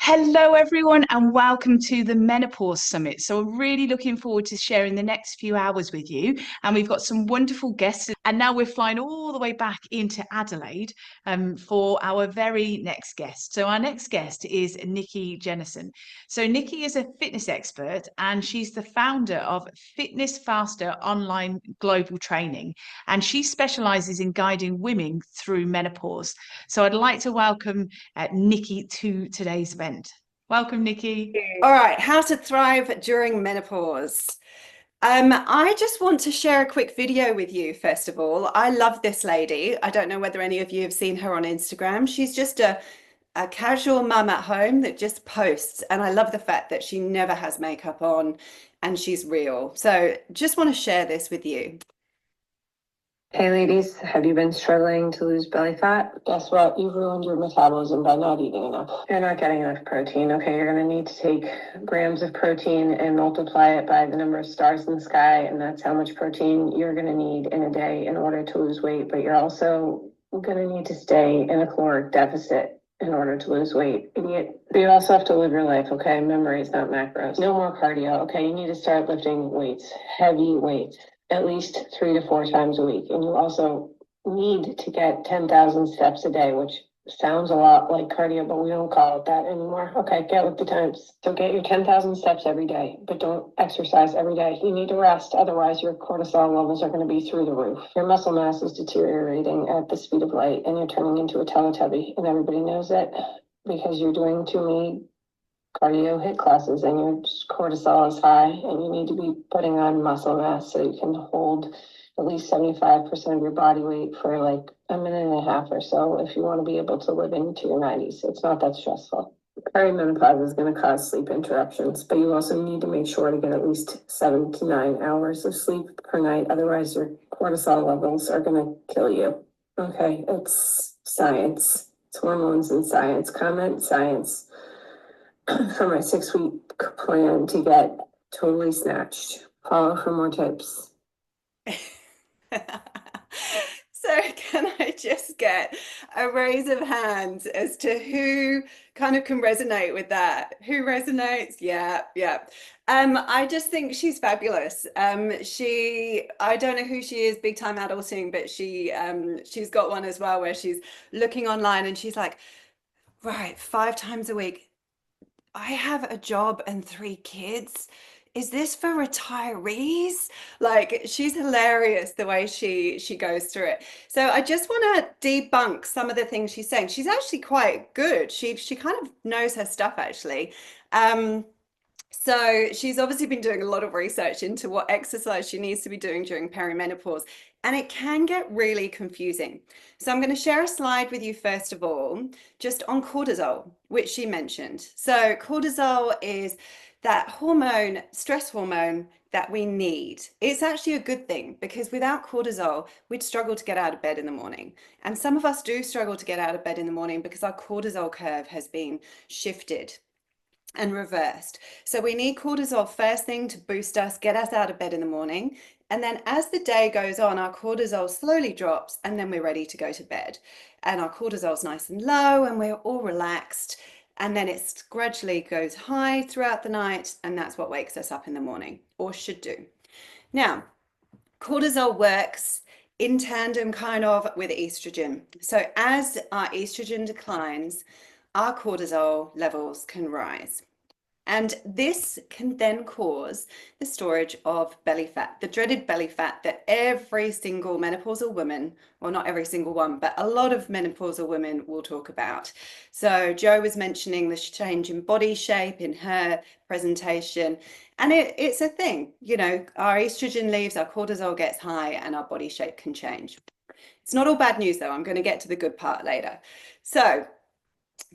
Hello, everyone, and welcome to the Menopause Summit. So, we're really looking forward to sharing the next few hours with you. And we've got some wonderful guests. And now we're flying all the way back into Adelaide for our very next guest. So, our next guest is Nicki Jennison. So, Nicki is a fitness expert and she's the founder of Fitness Faster Online Global Training. And she specializes in guiding women through menopause. So, I'd like to welcome Nicki to today's event. Welcome, Nicki. All right, how to thrive during menopause. I just want to share a quick video with you, first of all. I love this lady. I don't know whether any of you have seen her on Instagram. She's just a casual mum at home that just posts, and I love the fact that she never has makeup on and she's real. So just want to share this with you. Hey ladies, have you been struggling to lose belly fat? Guess what? You've ruined your metabolism by not eating enough. You're not getting enough protein. Okay, you're gonna need to take grams of protein and multiply it by the number of stars in the sky, and that's how much protein you're gonna need in a day in order to lose weight. But you're also gonna need to stay in a caloric deficit in order to lose weight, idiot. But you also have to live your life, okay? Memories, not macros. No more cardio, okay? You need to start lifting weights, heavy weights, at least 3 to 4 times a week. And you also need to get 10,000 steps a day, which sounds a lot like cardio, but we don't call it that anymore. Okay, get with the times. So get your 10,000 steps every day, but don't exercise every day. You need to rest. Otherwise, your cortisol levels are going to be through the roof. Your muscle mass is deteriorating at the speed of light, and you're turning into a Teletubby. And everybody knows it because you're doing too many cardio hit classes and your cortisol is high, and you need to be putting on muscle mass so you can hold at least 75% of your body weight for like a minute and a half or so if you want to be able to live into your 90s. It's not that stressful. Perimenopause is going to cause sleep interruptions, but you also need to make sure to get at least 7 to 9 hours of sleep per night. Otherwise, your cortisol levels are going to kill you. Okay, it's science. It's hormones and science. Comment science for my 6-week plan to get totally snatched. Follow for more tips. So can I just get a raise of hands as to who kind of can resonate with that? Who resonates? Yeah, yeah. I just think she's fabulous. I don't know who she is, big time adulting, but she's got one as well where she's looking online and she's like, right, 5 times a week. I have a job and 3 kids. Is this for retirees? Like, she's hilarious the way she goes through it. So I just want to debunk some of the things she's saying. She's actually quite good. She kind of knows her stuff actually. So she's obviously been doing a lot of research into what exercise she needs to be doing during perimenopause, and it can get really confusing. So I'm going to share a slide with you first of all, just on cortisol, which she mentioned. So cortisol is that hormone, stress hormone that we need. It's actually a good thing because without cortisol, we'd struggle to get out of bed in the morning. And some of us do struggle to get out of bed in the morning because our cortisol curve has been shifted and reversed. So we need cortisol first thing to boost us, get us out of bed in the morning. And then as the day goes on, our cortisol slowly drops and then we're ready to go to bed. And our cortisol is nice and low and we're all relaxed. And then it gradually goes high throughout the night. And that's what wakes us up in the morning, or should do. Now, cortisol works in tandem kind of with estrogen. So as our estrogen declines, our cortisol levels can rise. And this can then cause the storage of belly fat, the dreaded belly fat that every single menopausal woman, well, not every single one, but a lot of menopausal women will talk about. So Jo was mentioning the change in body shape in her presentation, and it's a thing, you know, our estrogen leaves, our cortisol gets high, and our body shape can change. It's not all bad news though. I'm going to get to the good part later. So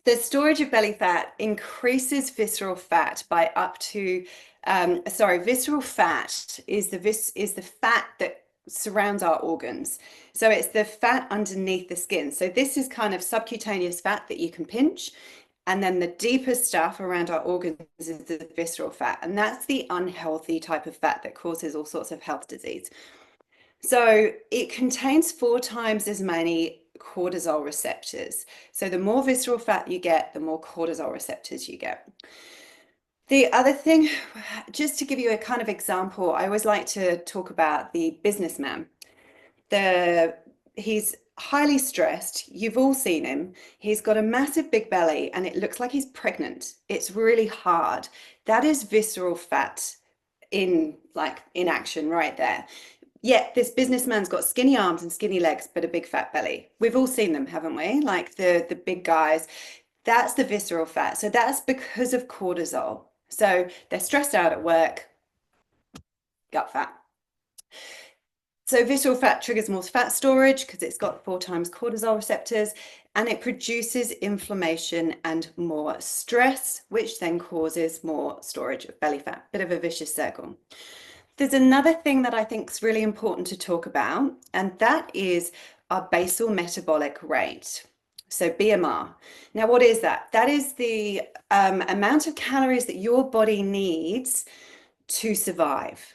the storage of belly fat increases visceral fat by up to, visceral fat is the fat that surrounds our organs. So it's the fat underneath the skin. So this is kind of subcutaneous fat that you can pinch. And then the deeper stuff around our organs is the visceral fat. And that's the unhealthy type of fat that causes all sorts of health disease. So it contains 4 times as many cortisol receptors. So the more visceral fat you get, the more cortisol receptors you get. The other thing, just to give you a kind of example, I always like to talk about the businessman. He's highly stressed. You've all seen him. He's got a massive big belly and it looks like he's pregnant. It's really hard. That is visceral fat in action right there. Yet this businessman's got skinny arms and skinny legs, but a big fat belly. We've all seen them, haven't we? Like the big guys. That's the visceral fat. So that's because of cortisol. So they're stressed out at work, gut fat. So visceral fat triggers more fat storage because it's got 4 times cortisol receptors, and it produces inflammation and more stress, which then causes more storage of belly fat. Bit of a vicious circle. There's another thing that I think is really important to talk about, and that is our basal metabolic rate. So BMR. Now, what is that? That is the amount of calories that your body needs to survive.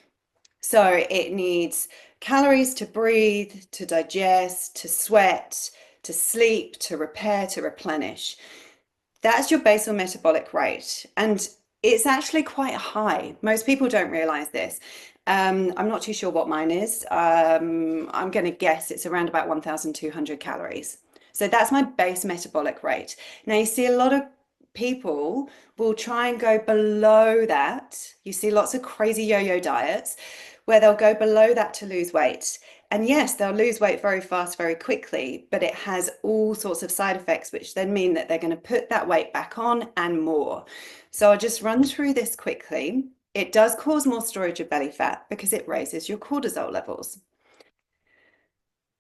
So it needs calories to breathe, to digest, to sweat, to sleep, to repair, to replenish. That's your basal metabolic rate. And it's actually quite high. Most people don't realize this. I'm not too sure what mine is. I'm going to guess it's around about 1,200 calories. So that's my base metabolic rate. Now you see a lot of people will try and go below that. You see lots of crazy yo-yo diets where they'll go below that to lose weight. And yes, they'll lose weight very fast, very quickly, but it has all sorts of side effects, which then mean that they're going to put that weight back on and more. So I'll just run through this quickly. It does cause more storage of belly fat because it raises your cortisol levels.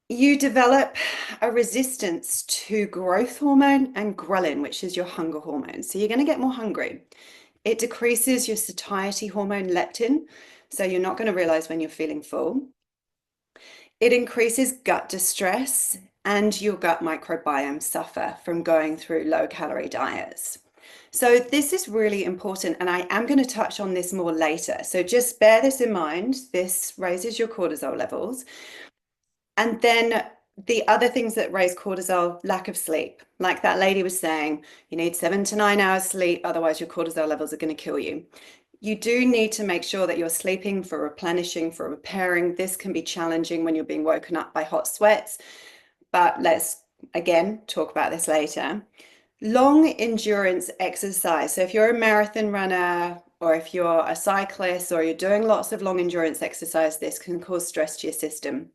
You develop a resistance to growth hormone and ghrelin, which is your hunger hormone. So you're going to get more hungry. It decreases your satiety hormone leptin, so you're not going to realize when you're feeling full. It increases gut distress, and your gut microbiome suffer from going through low-calorie diets. So this is really important, and I am going to touch on this more later. So just bear this in mind. This raises your cortisol levels. And then the other things that raise cortisol, lack of sleep. Like that lady was saying, you need 7 to 9 hours sleep, otherwise your cortisol levels are going to kill you. You do need to make sure that you're sleeping for replenishing, for repairing. This can be challenging when you're being woken up by hot sweats, but let's again talk about this later. Long endurance exercise. So if you're a marathon runner, or if you're a cyclist, or you're doing lots of long endurance exercise, this can cause stress to your system.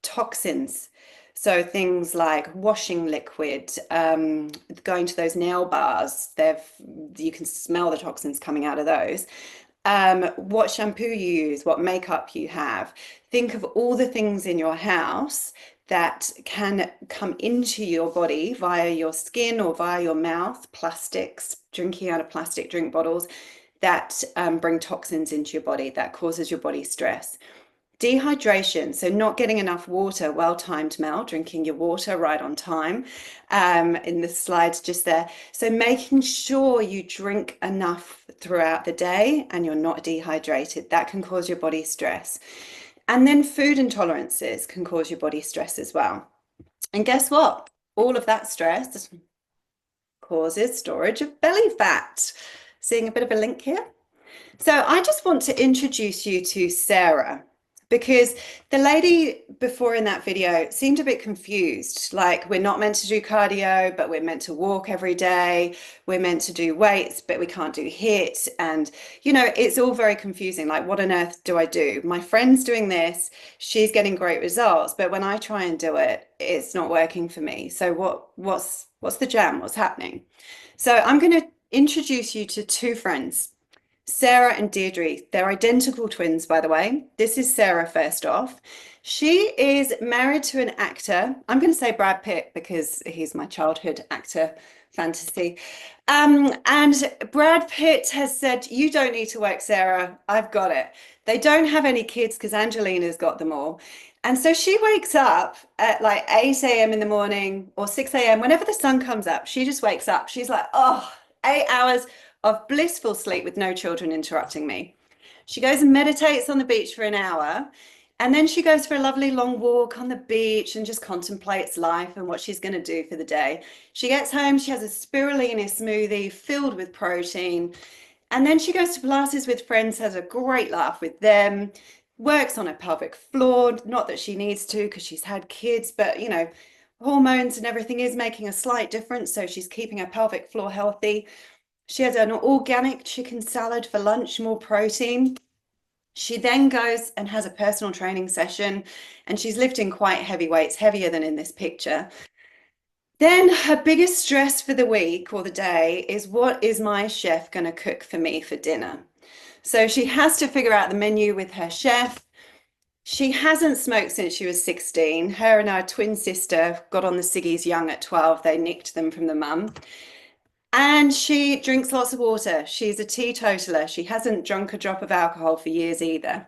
Toxins, so things like washing liquid, going to those nail bars, you can smell the toxins coming out of those. What shampoo you use, what makeup you have. Think of all the things in your house that can come into your body via your skin or via your mouth, plastics, drinking out of plastic drink bottles, that bring toxins into your body, that causes your body stress. Dehydration, so not getting enough water, well-timed Mel, drinking your water right on time, in the slides just there. So making sure you drink enough throughout the day and you're not dehydrated, that can cause your body stress. And then food intolerances can cause your body stress as well. And guess what? All of that stress causes storage of belly fat. Seeing a bit of a link here? So I just want to introduce you to Sarah, because the lady before in that video seemed a bit confused. Like, we're not meant to do cardio, but we're meant to walk every day. We're meant to do weights, but we can't do HIIT. And, you know, it's all very confusing. Like, what on earth do I do? My friend's doing this. She's getting great results. But when I try and do it, it's not working for me. So what's the jam? What's happening? So I'm going to introduce you to 2 friends. Sarah and Deirdre. They're identical twins, by the way. This is Sarah first off. She is married to an actor. I'm going to say Brad Pitt because he's my childhood actor fantasy. And Brad Pitt has said, you don't need to work, Sarah. I've got it. They don't have any kids because Angelina's got them all. And so she wakes up at like 8 a.m. in the morning or 6 a.m. Whenever the sun comes up, she just wakes up. She's like, oh, 8 hours of blissful sleep with no children interrupting me. She goes and meditates on the beach for an hour, And then she goes for a lovely long walk on the beach and just contemplates life and what she's going to do for the day. She gets home, she has a spirulina smoothie filled with protein. And then she goes to Pilates with friends, has a great laugh with them, works on her pelvic floor. Not that she needs to because she's had kids, but you know, hormones and everything is making a slight difference. So she's keeping her pelvic floor healthy. She has an organic chicken salad for lunch, more protein. She then goes and has a personal training session, and she's lifting quite heavy weights, heavier than in this picture. Then her biggest stress for the week or the day is, what is my chef going to cook for me for dinner? So she has to figure out the menu with her chef. She hasn't smoked since she was 16. Her and her twin sister got on the ciggies young at 12. They nicked them from the mum. And she drinks lots of water. She's a teetotaler. She hasn't drunk a drop of alcohol for years either.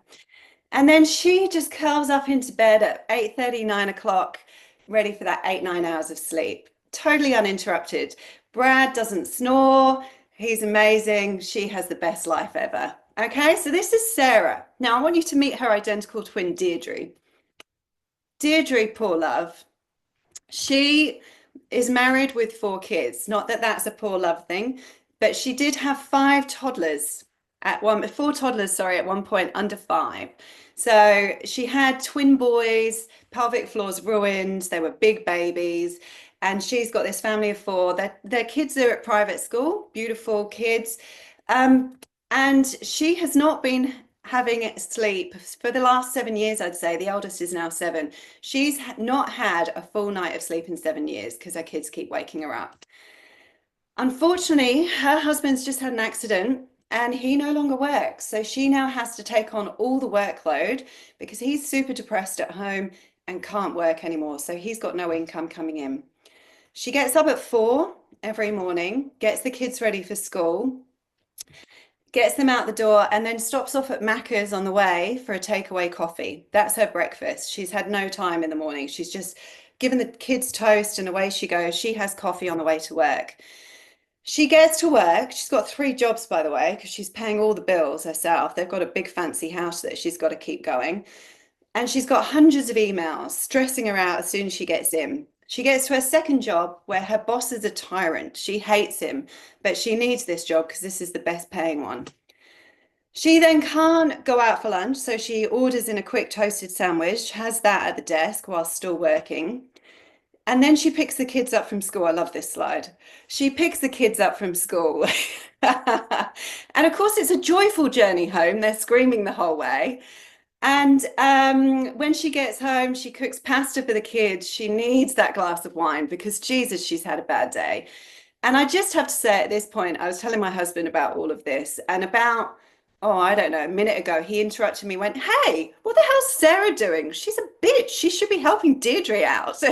And then she just curls up into bed at 8:30, 9 o'clock, ready for that 8, 9 hours of sleep, totally uninterrupted. Brad doesn't snore. He's amazing. She has the best life ever. Okay, so this is Sarah. Now I want you to meet her identical twin, Deirdre. Deirdre, poor love. She is married with 4 kids. Not that that's a poor love thing, but she did have 4 toddlers at one point, under 5. So she had twin boys, pelvic floors ruined, they were big babies, and she's got this family of 4. Their kids are at private school, beautiful kids. And she has not been having sleep for the last 7 years, I'd say. The eldest is now 7. She's not had a full night of sleep in 7 years because her kids keep waking her up. Unfortunately, her husband's just had an accident and he no longer works. So she now has to take on all the workload because he's super depressed at home and can't work anymore. So he's got no income coming in. She gets up at 4 every morning, gets the kids ready for school, gets them out the door, and then stops off at Macca's on the way for a takeaway coffee. That's her breakfast. She's had no time in the morning. She's just given the kids toast and away she goes. She has coffee on the way to work. She gets to work. She's got 3 jobs, by the way, because she's paying all the bills herself. They've got a big fancy house that she's got to keep going. And she's got hundreds of emails stressing her out as soon as she gets in. She gets to her second job where her boss is a tyrant. She hates him, but she needs this job because this is the best paying one. She then can't go out for lunch, so she orders in a quick toasted sandwich, has that at the desk while still working. And then she picks the kids up from school. I love this slide. She picks the kids up from school. And of course, it's a joyful journey home. They're screaming the whole way. And when she gets home, she cooks pasta for the kids. She needs that glass of wine because, Jesus, she's had a bad day. And I just have to say at this point, I was telling my husband about all of this, and about, I don't know, a minute ago, he interrupted me, went, "Hey, what the hell's Sarah doing? She's a bitch. She should be helping Deirdre out."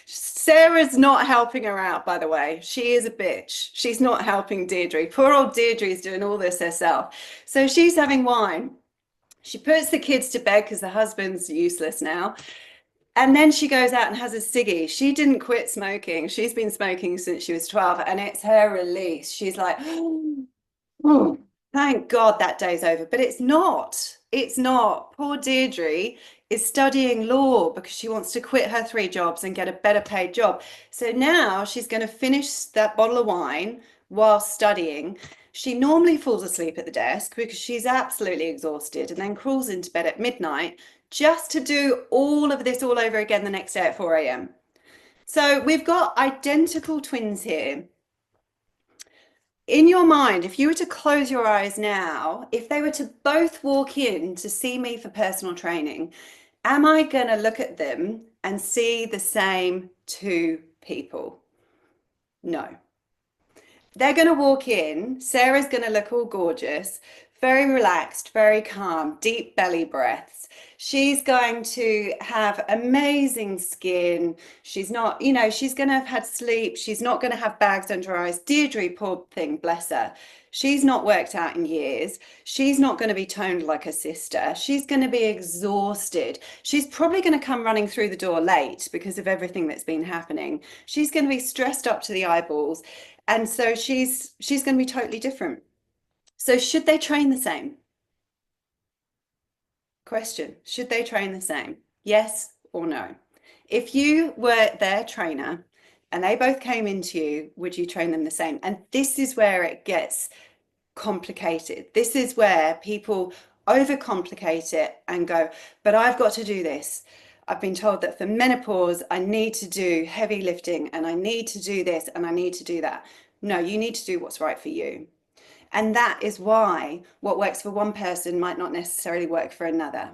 Sarah's not helping her out, by the way. She is a bitch. She's not helping Deirdre. Poor old Deirdre's doing all this herself. So she's having wine. She puts the kids to bed because the husband's useless now. And then she goes out and has a ciggy. She didn't quit smoking. She's been smoking since she was 12, and it's her release. She's like, oh, thank God that day's over. But it's not. It's not. Poor Deirdre is studying law because she wants to quit her 3 jobs and get a better paid job. So now she's going to finish that bottle of wine while studying. She normally falls asleep at the desk because she's absolutely exhausted, and then crawls into bed at midnight just to do all of this all over again the next day at 4 a.m. So we've got identical twins here. In your mind, if you were to close your eyes now, if they were to both walk in to see me for personal training, am I going to look at them and see the same 2 people? No. They're going to walk in. Sarah's going to look all gorgeous, very relaxed, very calm, deep belly breaths. She's going to have amazing skin. She's not, she's going to have had sleep. She's not going to have bags under her eyes. Deirdre, poor thing, bless her. She's not worked out in years. She's not going to be toned like her sister. She's going to be exhausted. She's probably going to come running through the door late because of everything that's been happening. She's going to be stressed up to the eyeballs. And so she's going to be totally different. So should they train the same? Question, should they train the same? Yes or no? If you were their trainer and they both came into you, would you train them the same? And this is where it gets complicated. This is where people overcomplicate it and go, but I've got to do this. I've been told that for menopause, I need to do heavy lifting and I need to do this and I need to do that. No, you need to do what's right for you. And that is why what works for one person might not necessarily work for another.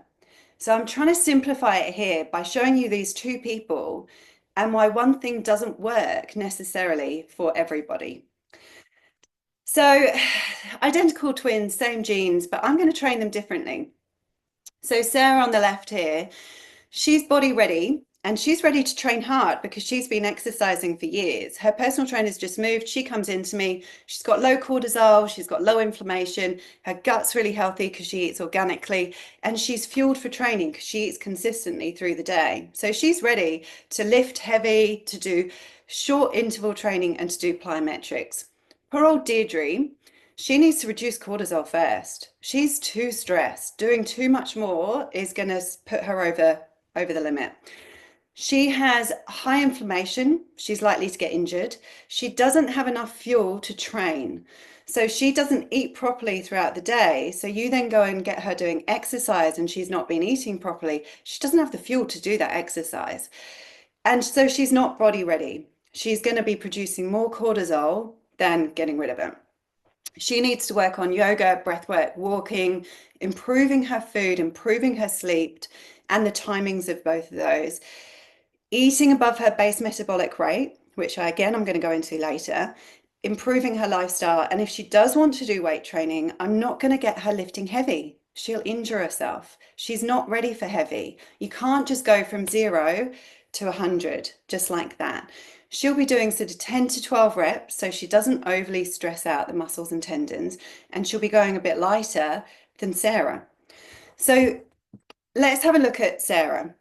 So I'm trying to simplify it here by showing you these two people and why one thing doesn't work necessarily for everybody. So identical twins, same genes, but I'm going to train them differently. So Sarah on the left here, she's body ready and she's ready to train hard because she's been exercising for years. Her personal trainer's just moved. She comes into me. She's got low cortisol. She's got low inflammation. Her gut's really healthy because she eats organically, and she's fueled for training because she eats consistently through the day. So she's ready to lift heavy, to do short interval training, and to do plyometrics. Poor old Deirdre, she needs to reduce cortisol first. She's too stressed. Doing too much more is going to put her over the limit. She has high inflammation. She's likely to get injured. She doesn't have enough fuel to train. So she doesn't eat properly throughout the day. So you then go and get her doing exercise and she's not been eating properly. She doesn't have the fuel to do that exercise. And so she's not body ready. She's going to be producing more cortisol than getting rid of it. She needs to work on yoga, breathwork, walking, improving her food, improving her sleep, and the timings of both of those. Eating above her base metabolic rate, which I'm going to go into later, improving her lifestyle. And if she does want to do weight training, I'm not going to get her lifting heavy. She'll injure herself. She's not ready for heavy. You can't just go from 0 to 100 just like that. She'll be doing sort of 10 to 12 reps so she doesn't overly stress out the muscles and tendons, and she'll be going a bit lighter than Sarah. So let's have a look at Sarah.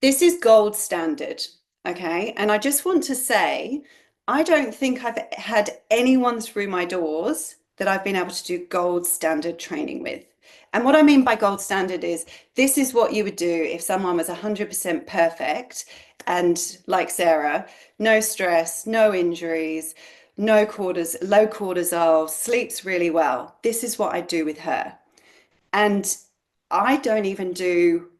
This is gold standard, okay? And I just want to say, I don't think I've had anyone through my doors that I've been able to do gold standard training with. And what I mean by gold standard is this is what you would do if someone was 100% perfect and like Sarah, no stress, no injuries, low cortisol, sleeps really well. This is what I do with her. And I don't even do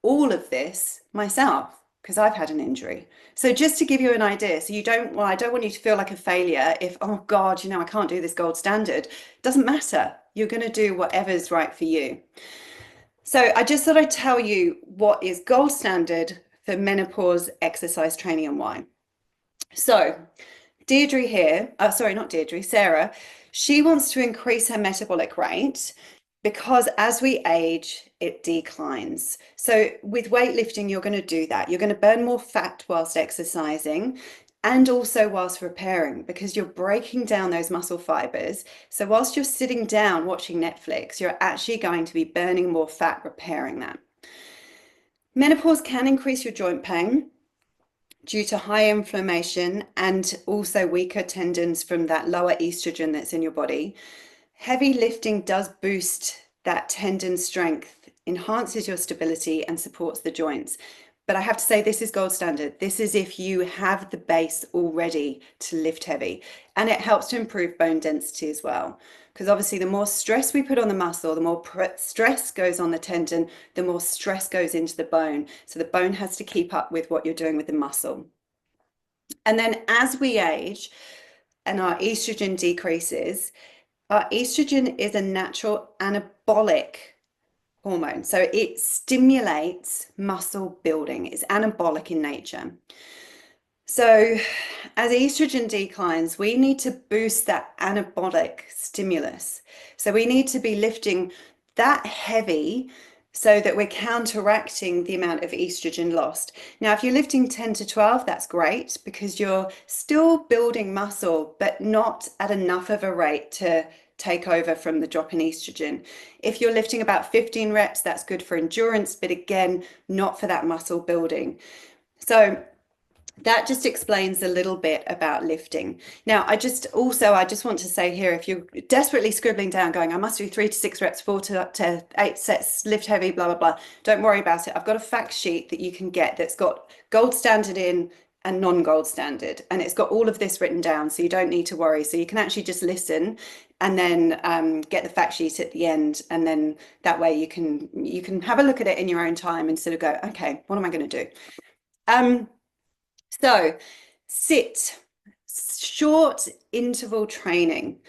all of this myself because I've had an injury. So just to give you an idea, so I don't want you to feel like a failure if, oh God, I can't do this gold standard. It doesn't matter. You're going to do whatever's right for you. So I just thought I'd tell you what is gold standard for menopause exercise training and why. So Deirdre here, not Deirdre, Sarah, she wants to increase her metabolic rate because as we age, it declines. So with weightlifting, you're going to do that. You're going to burn more fat whilst exercising and also whilst repairing because you're breaking down those muscle fibers. So whilst you're sitting down watching Netflix, you're actually going to be burning more fat repairing that. Menopause can increase your joint pain due to high inflammation and also weaker tendons from that lower estrogen that's in your body. Heavy lifting does boost that tendon strength, enhances your stability and supports the joints. But I have to say, this is gold standard. This is if you have the base already to lift heavy, and it helps to improve bone density as well. Because obviously the more stress we put on the muscle, the more stress goes on the tendon, the more stress goes into the bone. So the bone has to keep up with what you're doing with the muscle. And then as we age and our estrogen decreases, our estrogen is a natural anabolic hormone. So it stimulates muscle building. It's anabolic in nature. So as estrogen declines, we need to boost that anabolic stimulus. So we need to be lifting that heavy so that we're counteracting the amount of estrogen lost. Now, if you're lifting 10 to 12, that's great because you're still building muscle, but not at enough of a rate to take over from the drop in estrogen. If you're lifting about 15 reps, that's good for endurance, but again, not for that muscle building. So that just explains a little bit about lifting. Now, I just want to say here, if you're desperately scribbling down going, I must do 3 to 6 reps, 4 to 8 sets, lift heavy, blah, blah, blah. Don't worry about it. I've got a fact sheet that you can get that's got gold standard in and non-gold standard. And it's got all of this written down, so you don't need to worry. So you can actually just listen and then get the fact sheet at the end. And then that way you can have a look at it in your own time and sort of go, okay, what am I going to do? So sit, short interval training.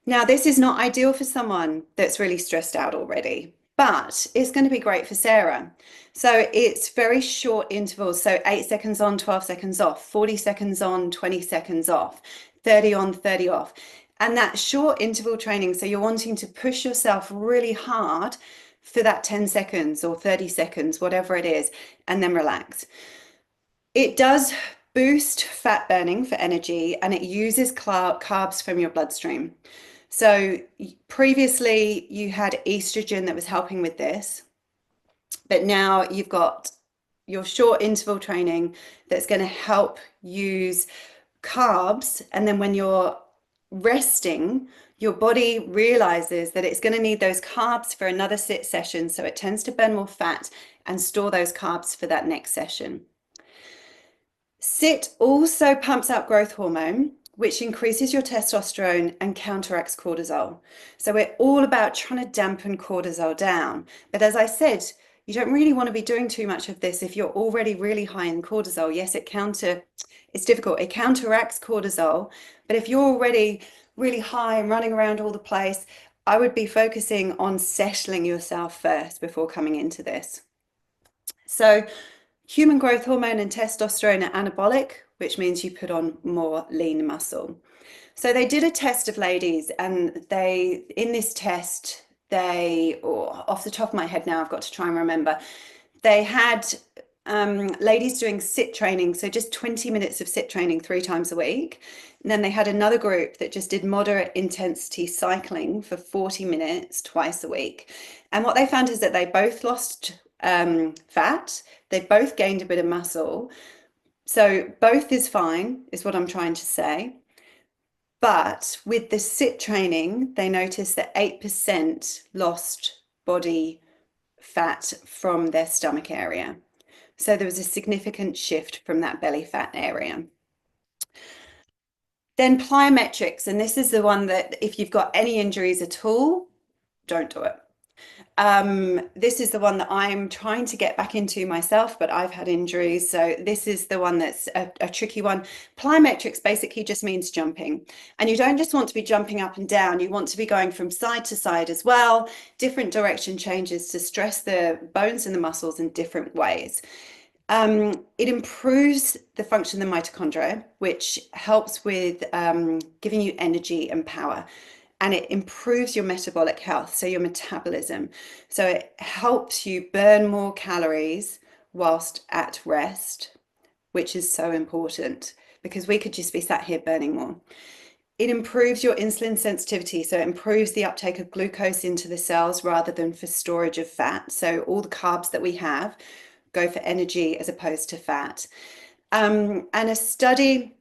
Now, this is not ideal for someone that's really stressed out already, but it's going to be great for Sarah. So it's very short intervals. So 8 seconds on, 12 seconds off, 40 seconds on, 20 seconds off, 30 on, 30 off. And that short interval training, so you're wanting to push yourself really hard for that 10 seconds or 30 seconds, whatever it is, and then relax. It does boost fat burning for energy, and it uses carbs from your bloodstream. So previously you had estrogen that was helping with this, but now you've got your short interval training that's going to help use carbs. And then when you're resting, your body realizes that it's going to need those carbs for another sit session. So it tends to burn more fat and store those carbs for that next session. Sit also pumps out growth hormone, which increases your testosterone and counteracts cortisol. So we're all about trying to dampen cortisol down. But as I said, you don't really want to be doing too much of this if you're already really high in cortisol. Yes, it's difficult. It counteracts cortisol. But if you're already really high and running around all the place, I would be focusing on settling yourself first before coming into this. So human growth hormone and testosterone are anabolic, which means you put on more lean muscle. So they did a test of ladies, and in this test, off the top of my head now, I've got to try and remember, they had ladies doing sit training, so just 20 minutes of sit training 3 times a week. And then they had another group that just did moderate intensity cycling for 40 minutes twice a week. And what they found is that they both lost fat, they both gained a bit of muscle. So both is fine, is what I'm trying to say. But with the sit training, they noticed that 8% lost body fat from their stomach area. So there was a significant shift from that belly fat area. Then plyometrics, and this is the one that if you've got any injuries at all, don't do it. This is the one that I'm trying to get back into myself, but I've had injuries. So this is the one that's a tricky one. Plyometrics basically just means jumping. And you don't just want to be jumping up and down. You want to be going from side to side as well. Different direction changes to stress the bones and the muscles in different ways. It improves the function of the mitochondria, which helps with giving you energy and power. And it improves your metabolic health, so your metabolism. So it helps you burn more calories whilst at rest, which is so important because we could just be sat here burning more. It improves your insulin sensitivity, so it improves the uptake of glucose into the cells rather than for storage of fat. So all the carbs that we have go for energy as opposed to fat. And a study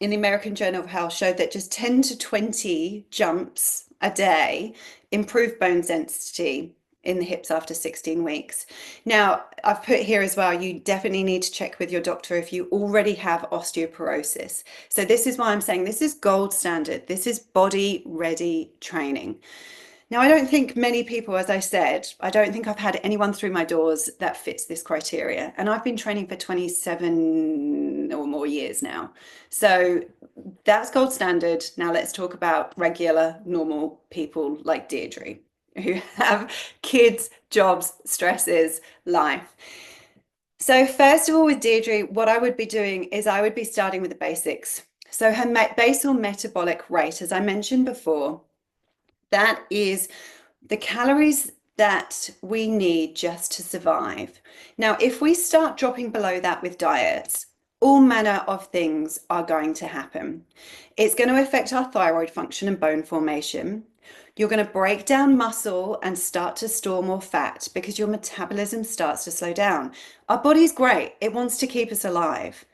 in the American Journal of Health showed that just 10 to 20 jumps a day improve bone density in the hips after 16 weeks. Now, I've put here as well, you definitely need to check with your doctor if you already have osteoporosis. So this is why I'm saying this is gold standard. This is body ready training. Now, I don't think many people, as I said, I don't think I've had anyone through my doors that fits this criteria. And I've been training for 27 or more years now. So that's gold standard. Now let's talk about regular, normal people like Deirdre, who have kids, jobs, stresses, life. So first of all, with Deirdre, what I would be doing is I would be starting with the basics. So her basal metabolic rate, as I mentioned before, that is the calories that we need just to survive. Now, if we start dropping below that with diets, all manner of things are going to happen. It's going to affect our thyroid function and bone formation. You're going to break down muscle and start to store more fat because your metabolism starts to slow down. Our body's great. It wants to keep us alive.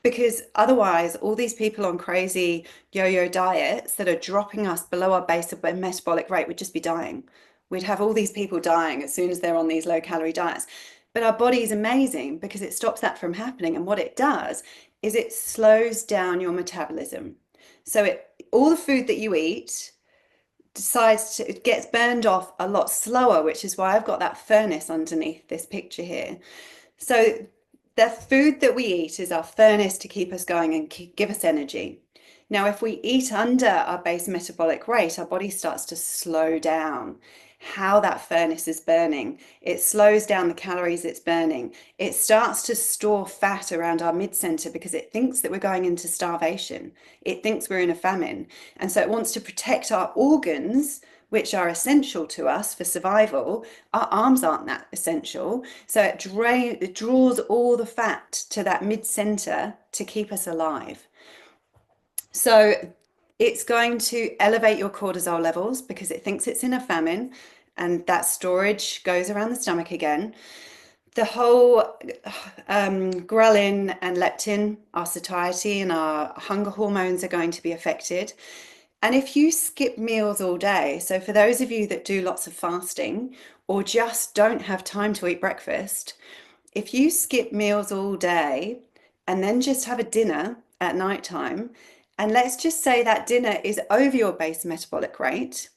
because otherwise all these people on crazy yo-yo diets that are dropping us below our base of metabolic rate would just be dying. We'd have all these people dying as soon as they're on these low calorie diets. But our body is amazing because it stops that from happening. And what it does is it slows down your metabolism. So all the food that you eat it gets burned off a lot slower, which is why I've got that furnace underneath this picture here. So the food that we eat is our furnace to keep us going and give us energy. Now, if we eat under our base metabolic rate, our body starts to slow down how that furnace is burning. It slows down the calories it's burning. It starts to store fat around our mid-center because it thinks that we're going into starvation. It thinks we're in a famine. And so it wants to protect our organs, which are essential to us for survival. Our arms aren't that essential. So it draws all the fat to that mid-center to keep us alive. So it's going to elevate your cortisol levels because it thinks it's in a famine, and that storage goes around the stomach again. The whole ghrelin and leptin, our satiety and our hunger hormones are going to be affected. And if you skip meals all day, so for those of you that do lots of fasting or just don't have time to eat breakfast, if you skip meals all day and then just have a dinner at nighttime, and let's just say that dinner is over your base metabolic rate,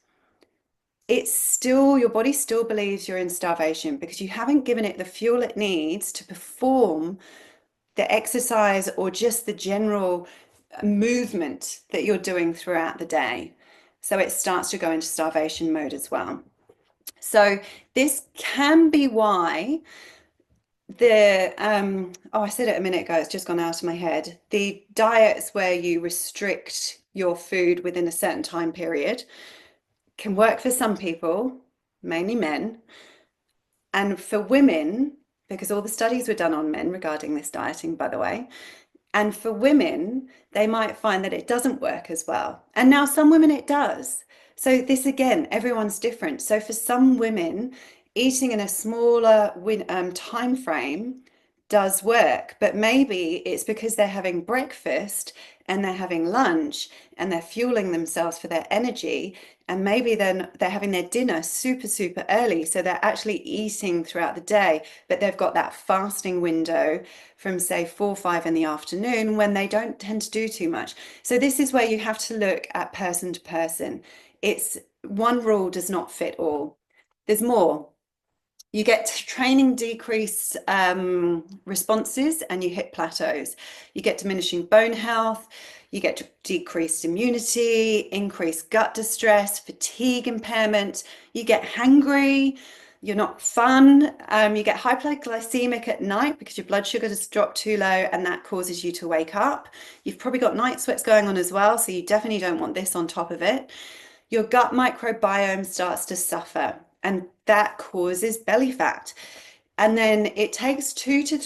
it's still, your body still believes you're in starvation because you haven't given it the fuel it needs to perform the exercise or just the general movement that you're doing throughout the day. So it starts to go into starvation mode as well. So this can be why I said it a minute ago, it's just gone out of my head. The diets where you restrict your food within a certain time period can work for some people, mainly men, and for women, because all the studies were done on men regarding this dieting, by the way. And for women, they might find that it doesn't work as well. And now some women it does. So this again, everyone's different. So for some women, eating in a smaller time frame does work, but maybe it's because they're having breakfast and they're having lunch and they're fueling themselves for their energy, and maybe then they're having their dinner super early, so they're actually eating throughout the day, but they've got that fasting window from say 4 or 5 in the afternoon when they don't tend to do too much. So this is where you have to look at person to person. It's one rule does not fit all. There's more. You get training decreased responses and you hit plateaus. You get diminishing bone health, you get decreased immunity, increased gut distress, fatigue impairment, you get hangry, you're not fun, you get hypoglycemic at night because your blood sugar has dropped too low and that causes you to wake up. You've probably got night sweats going on as well, so you definitely don't want this on top of it. Your gut microbiome starts to suffer, and that causes belly fat. And then it takes 3 to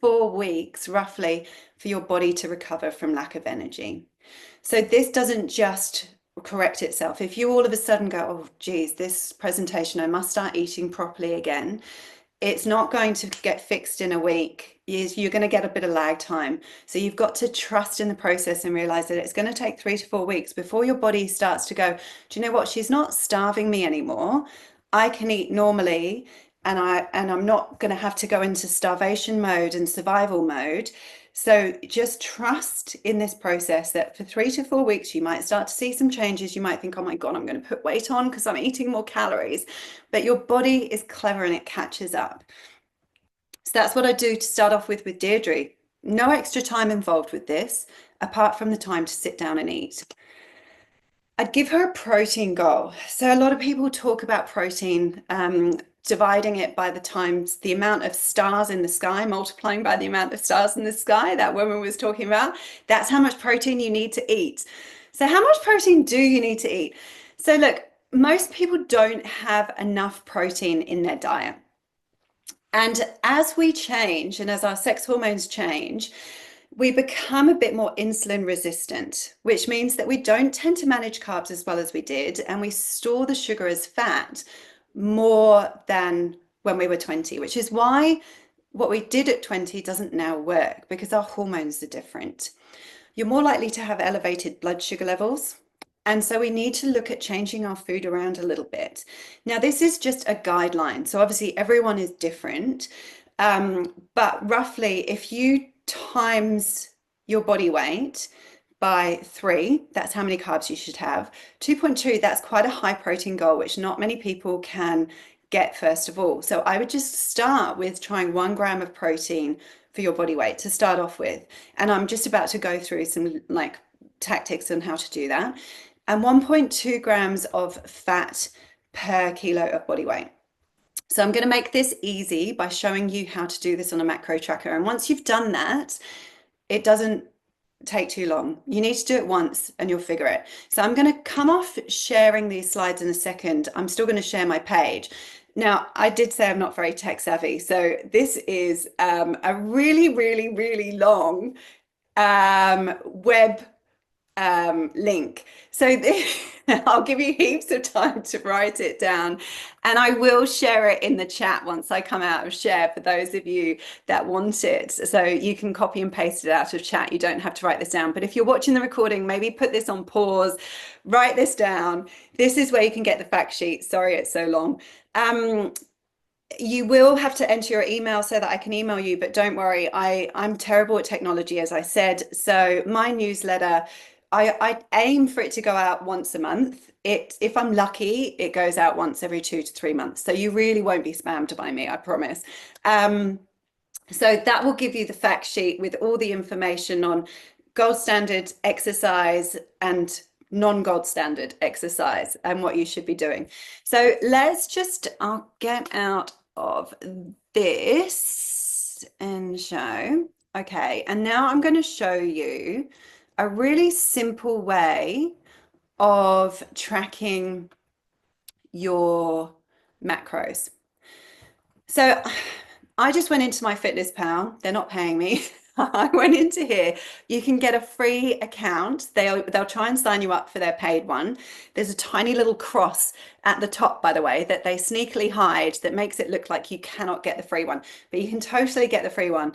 4 weeks roughly for your body to recover from lack of energy. So this doesn't just correct itself. If you all of a sudden go, oh geez, this presentation, I must start eating properly again, it's not going to get fixed in a week. You're going to get a bit of lag time. So you've got to trust in the process and realize that it's going to take 3 to 4 weeks before your body starts to go, do you know what? She's not starving me anymore. I can eat normally, and I'm not going to have to go into starvation mode and survival mode. So just trust in this process that for 3 to 4 weeks, you might start to see some changes. You might think, oh my God, I'm going to put weight on because I'm eating more calories. But your body is clever and it catches up. So that's what I do to start off with Deirdre. No extra time involved with this, apart from the time to sit down and eat. I'd give her a protein goal. So a lot of people talk about protein, dividing it by the amount of stars in the sky, multiplying by the amount of stars in the sky that woman was talking about. That's how much protein you need to eat. So how much protein do you need to eat? So look, most people don't have enough protein in their diet. And as we change and as our sex hormones change, we become a bit more insulin resistant, which means that we don't tend to manage carbs as well as we did, and we store the sugar as fat more than when we were 20, which is why what we did at 20 doesn't now work because our hormones are different. You're more likely to have elevated blood sugar levels. And so we need to look at changing our food around a little bit. Now, this is just a guideline. So obviously everyone is different. But roughly, if you times your body weight by 3, that's how many carbs you should have. 2.2, that's quite a high protein goal, which not many people can get first of all. So I would just start with trying 1 gram of protein for your body weight to start off with. And I'm just about to go through some like tactics on how to do that. And 1.2 grams of fat per kilo of body weight. So I'm going to make this easy by showing you how to do this on a macro tracker. And once you've done that, it doesn't take too long. You need to do it once and you'll figure it. So I'm going to come off sharing these slides in a second. I'm still going to share my page. Now, I did say I'm not very tech savvy. So this is a really, really, really long web link. So I'll give you heaps of time to write it down, and I will share it in the chat once I come out of share for those of you that want it. So you can copy and paste it out of chat. You don't have to write this down, but if you're watching the recording, maybe put this on pause, write this down. This is where you can get the fact sheet. Sorry, it's so long. You will have to enter your email so that I can email you, but don't worry, I'm terrible at technology, as I said. So my newsletter, I aim for it to go out once a month. If I'm lucky, it goes out once every 2 to 3 months. So you really won't be spammed by me, I promise. So that will give you the fact sheet with all the information on gold standard exercise and non-gold standard exercise and what you should be doing. So I'll get out of this and show. Okay, and now I'm going to show you a really simple way of tracking your macros. So I just went into MyFitnessPal. They're not paying me. I went into here. You can get a free account. They'll try and sign you up for their paid one. There's a tiny little cross at the top, by the way, that they sneakily hide that makes it look like you cannot get the free one, but you can totally get the free one.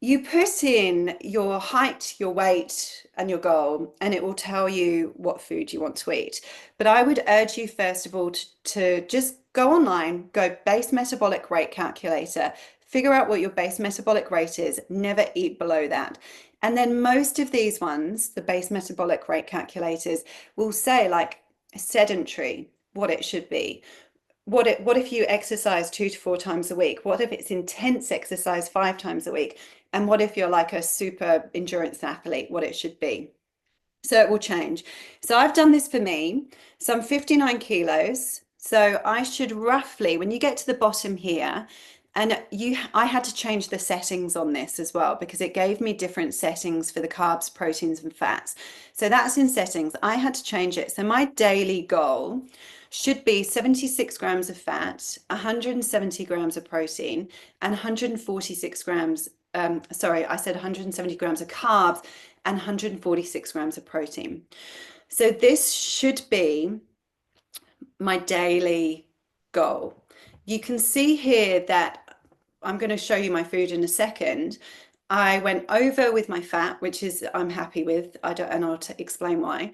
You put in your height, your weight, and your goal, and it will tell you what food you want to eat. But I would urge you, first of all, to just go online, go base metabolic rate calculator, figure out what your base metabolic rate is, never eat below that. And then most of these ones, the base metabolic rate calculators, will say like sedentary, what it should be. What if you exercise 2 to 4 times a week? What if it's intense exercise 5 times a week? And what if you're like a super endurance athlete, what it should be? So it will change. So I've done this for me. So I'm 59 kilos. So I should roughly, when you get to the bottom here, and I had to change the settings on this as well because it gave me different settings for the carbs, proteins, and fats. So that's in settings. I had to change it. So my daily goal should be 76 grams of fat, 170 grams of protein, and 146 grams, sorry, I said 170 grams of carbs and 146 grams of protein. So this should be my daily goal. You can see here that I'm going to show you my food in a second. I went over with my fat, which is I'm happy with. And I'll explain why.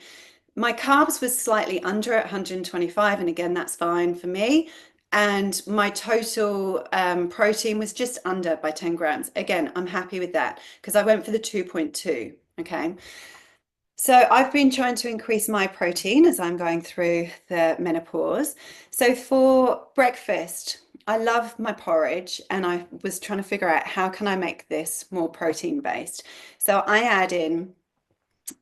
My carbs was slightly under at 125, and again, that's fine for me. And my total protein was just under by 10 grams. Again, I'm happy with that because I went for the 2.2, okay? So I've been trying to increase my protein as I'm going through the menopause. So for breakfast, I love my porridge, and I was trying to figure out how can I make this more protein based. So I add in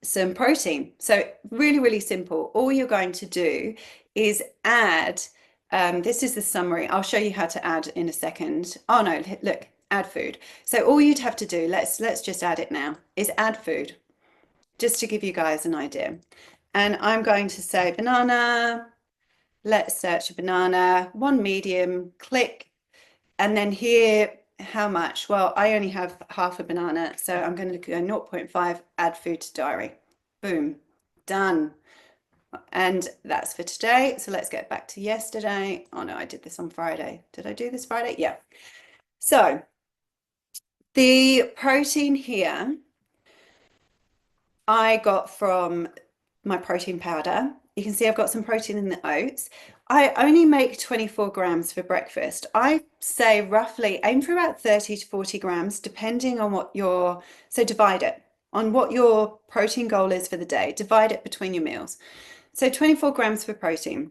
some protein. So really, really simple. All you're going to do is add, this is the summary. I'll show you how to add in a second. Oh no, look, add food. So all you'd have to do, let's just add it now, is add food, just to give you guys an idea. And I'm going to say banana. Let's search a banana, 1 medium, click. And then here, how much? Well, I only have half a banana, so I'm going to go 0.5, add food to diary. Boom, done. And that's for today. So let's get back to yesterday. Oh no, I did this on Friday. Did I do this Friday? Yeah. So The protein here I got from my protein powder. You can see I've got some protein in the oats. I only make 24 grams for breakfast. I say roughly aim for about 30 to 40 grams, depending on what so divide it on what your protein goal is for the day. Divide it between your meals. So 24 grams for protein.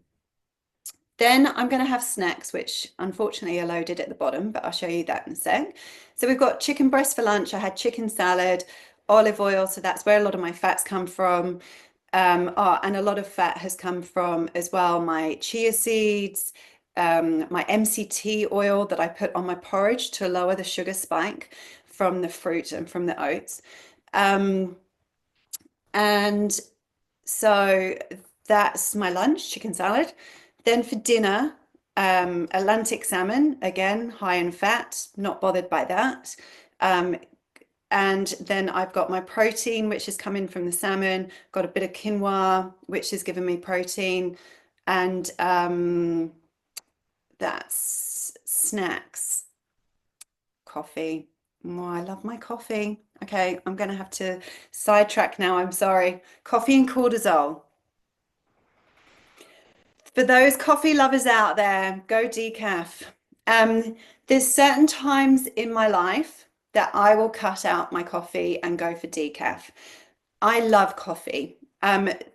Then I'm going to have snacks, which unfortunately are loaded at the bottom, but I'll show you that in a sec. So we've got chicken breast for lunch. I had chicken salad, olive oil. So that's where a lot of my fats come from. And a lot of fat has come from as well my chia seeds, my MCT oil that I put on my porridge to lower the sugar spike from the fruit and from the oats. And so that's my lunch, chicken salad. Then for dinner, Atlantic salmon, again, high in fat, not bothered by that. And then I've got my protein, which is coming from the salmon, got a bit of quinoa, which has given me protein. And that's snacks, coffee. Oh, I love my coffee. Okay, I'm going to have to sidetrack now. I'm sorry. Coffee and cortisol. For those coffee lovers out there, go decaf. There's certain times in my life that I will cut out my coffee and go for decaf. I love coffee.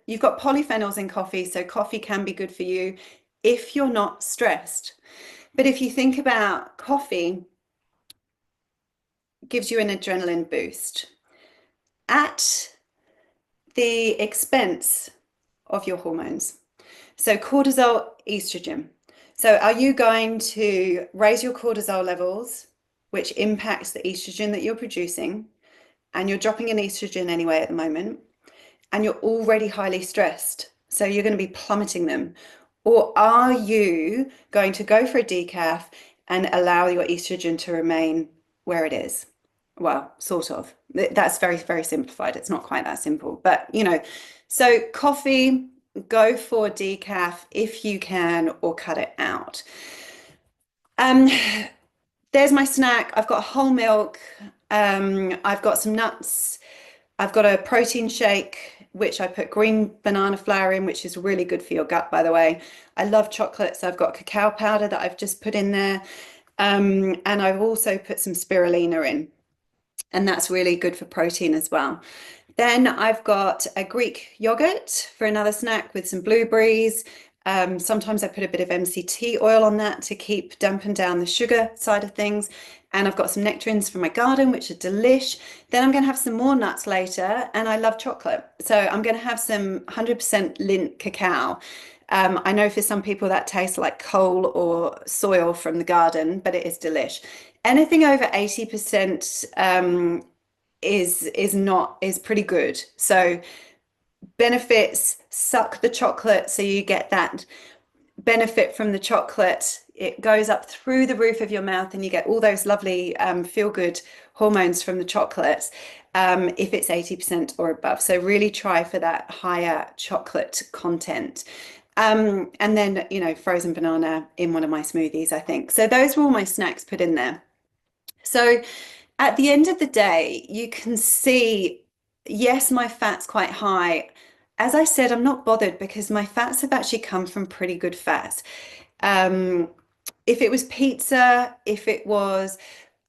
You've got polyphenols in coffee, so coffee can be good for you if you're not stressed. But if you think about coffee, gives you an adrenaline boost at the expense of your hormones. So cortisol, estrogen. So are you going to raise your cortisol levels, which impacts the estrogen that you're producing, and you're dropping in estrogen anyway at the moment, and you're already highly stressed, so you're going to be plummeting them? Or are you going to go for a decaf and allow your estrogen to remain where it is? Well, sort of. That's very, very simplified. It's not quite that simple, but so coffee, go for decaf if you can, or cut it out. There's my snack. I've got whole milk. I've got some nuts. I've got a protein shake, which I put green banana flour in, which is really good for your gut, by the way. I love chocolate, so I've got cacao powder that I've just put in there. And I've also put some spirulina in, and that's really good for protein as well. Then I've got a Greek yogurt for another snack with some blueberries. Sometimes I put a bit of MCT oil on that to dampen down the sugar side of things. And I've got some nectarines from my garden, which are delish. Then I'm going to have some more nuts later, and I love chocolate. So I'm going to have some 100% Lindt cacao. I know for some people that tastes like coal or soil from the garden, but it is delish. Anything over 80% is pretty good. So benefits, suck the chocolate, so you get that benefit from the chocolate. It goes up through the roof of your mouth, and you get all those lovely feel-good hormones from the chocolates if it's 80% or above. So really try for that higher chocolate content. And then, frozen banana in one of my smoothies, I think. So those were all my snacks put in there. So at the end of the day, you can see, yes, my fat's quite high. As I said, I'm not bothered because my fats have actually come from pretty good fats. If it was pizza, if it was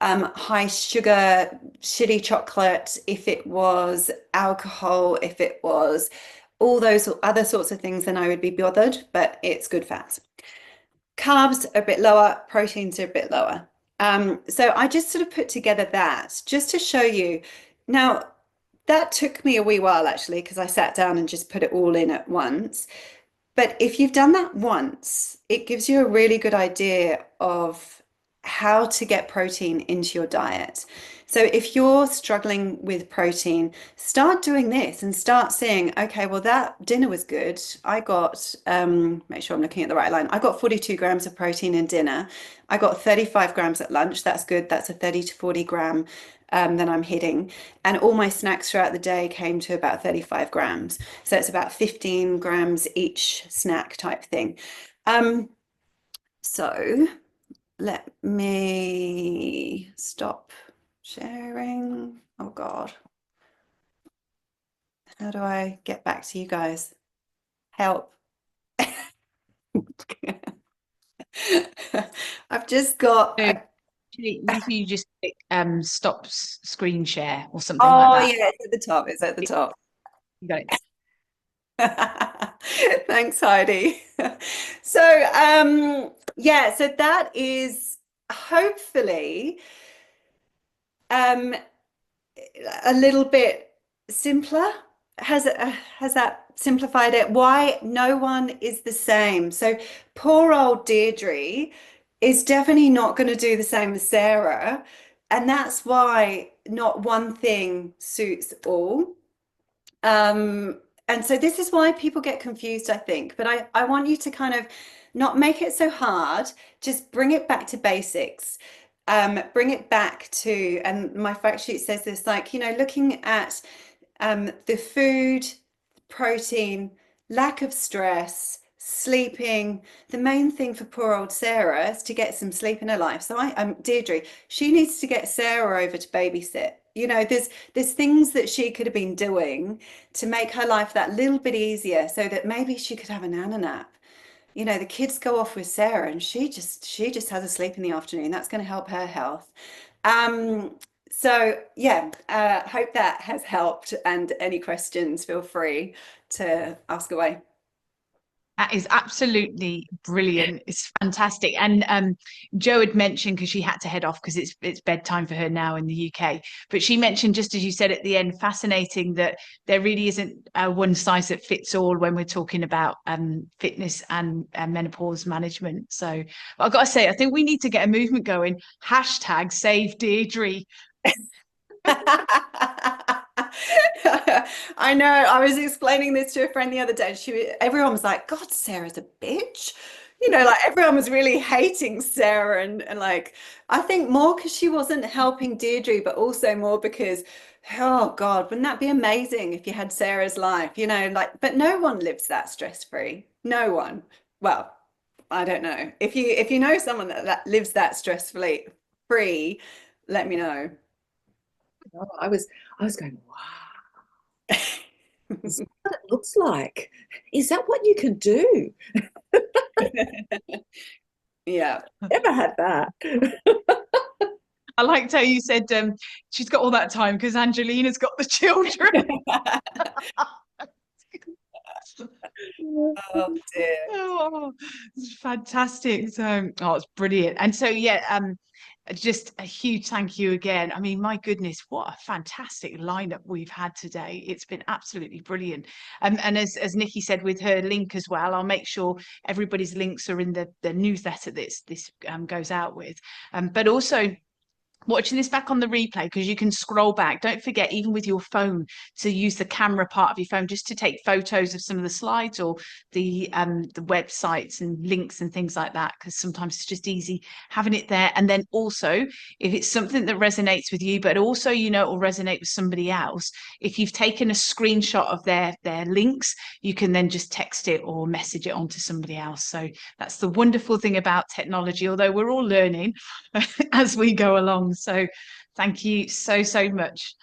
high sugar, shitty chocolate, if it was alcohol, if it was all those other sorts of things, then I would be bothered, but it's good fats. Carbs are a bit lower, proteins are a bit lower. So I just sort of put together that just to show you. Now, that took me a wee while actually, because I sat down and just put it all in at once. But if you've done that once, it gives you a really good idea of how to get protein into your diet. So if you're struggling with protein, start doing this and start seeing, okay, well, that dinner was good. I got, make sure I'm looking at the right line. I got 42 grams of protein in dinner. I got 35 grams at lunch. That's good. That's a 30 to 40 gram that I'm hitting. And all my snacks throughout the day came to about 35 grams. So it's about 15 grams each snack type thing. So let me stop Sharing. Oh God. How do I get back to you guys? Help. I've just got. So make sure you just click stop screen share or something like Oh that. yeah, it's at the top. It's at the top. You got it. Thanks, Heidi. So, yeah, so that is hopefully um, a little bit simpler. Has that simplified it? Why no one is the same. So poor old Deirdre is definitely not going to do the same as Sarah, and that's why not one thing suits all. And so this is why people get confused, I think. But I want you to kind of not make it so hard, just bring it back to basics. Bring it back to, and my fact sheet says this, like, looking at the food, protein, lack of stress, sleeping. The main thing for poor old Sarah is to get some sleep in her life. So Deirdre, she needs to get Sarah over to babysit. There's things that she could have been doing to make her life that little bit easier so that maybe she could have a nana nap. The kids go off with Sarah and she just has a sleep in the afternoon. That's going to help her health. So yeah, hope that has helped, and any questions, feel free to ask away. That is absolutely brilliant. It's fantastic. And Jo had mentioned, because she had to head off because it's bedtime for her now in the UK. But she mentioned, just as you said at the end, fascinating that there really isn't one size that fits all when we're talking about fitness and menopause management. So I've got to say, I think we need to get a movement going. Hashtag save Deirdre. I know. I was explaining this to a friend the other day. Everyone was like, "God, Sarah's a bitch." Like everyone was really hating Sarah, and like I think more because she wasn't helping Deirdre, but also more because, oh God, wouldn't that be amazing if you had Sarah's life? But no one lives that stress-free. No one. Well, I don't know. If you know someone that lives that stress-free, let me know. Oh, I was going, wow, is that what it looks like? Is that what you can do? Yeah. Never had that. I liked how you said she's got all that time because Angelina's got the children. Oh dear. Oh, it's fantastic. So, oh, it's brilliant. And so, yeah, just a huge thank you again. I mean, my goodness, what a fantastic lineup we've had today. It's been absolutely brilliant. And as Nicki said with her link as well, I'll make sure everybody's links are in the newsletter this goes out with. But also, watching this back on the replay, because you can scroll back. Don't forget, even with your phone, to use the camera part of your phone just to take photos of some of the slides or the websites and links and things like that, because sometimes it's just easy having it there. And then also, if it's something that resonates with you, but also it will resonate with somebody else, if you've taken a screenshot of their links, you can then just text it or message it on to somebody else. So that's the wonderful thing about technology, although we're all learning as we go along. So thank you so much.